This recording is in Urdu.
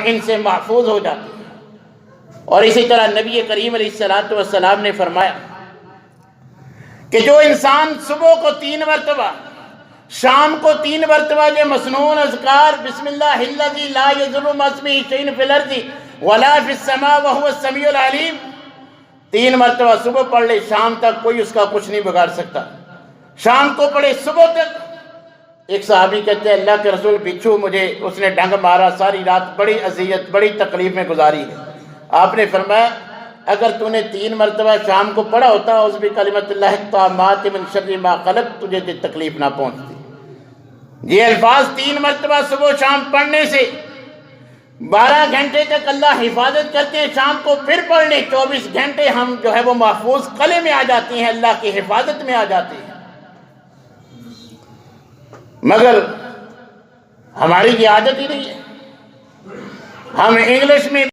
ان سے محفوظ ہو جاتے ہیں۔ اور اسی طرح نبی کریم علیہ السلام نے فرمایا کہ جو انسان صبح کو 3 مرتبہ، شام کو 3 مرتبہ جو مسنون اذکار بسم اللہ الذی لا یضر مع اسمہ شیء فی الارض ولا فی السماء وہو السمیع العلیم، 3 مرتبہ صبح پڑھ لے، شام تک کوئی اس کا کچھ نہیں بگاڑ سکتا، شام کو پڑھے صبح تک۔ ایک صحابی کہتے ہیں اللہ کے رسول بچھو مجھے اس نے ڈنگ مارا، ساری رات بڑی اذیت بڑی تکلیف میں گزاری ہے۔ آپ نے فرمایا اگر تو نے 3 مرتبہ شام کو پڑھا ہوتا اعوذ بکلمۃ اللہ التامات من شر ما خلق، تجھے تکلیف نہ پہنچتی۔ یہ الفاظ 3 مرتبہ صبح شام پڑھنے سے 12 گھنٹے تک اللہ حفاظت کرتے ہیں، شام کو پھر پڑھنے 24 گھنٹے ہم جو ہے وہ محفوظ قلعے میں آ جاتے ہیں، اللہ کی حفاظت میں آ جاتے ہیں۔ مگر ہماری یہ عادت ہی نہیں ہے، ہم انگلش میں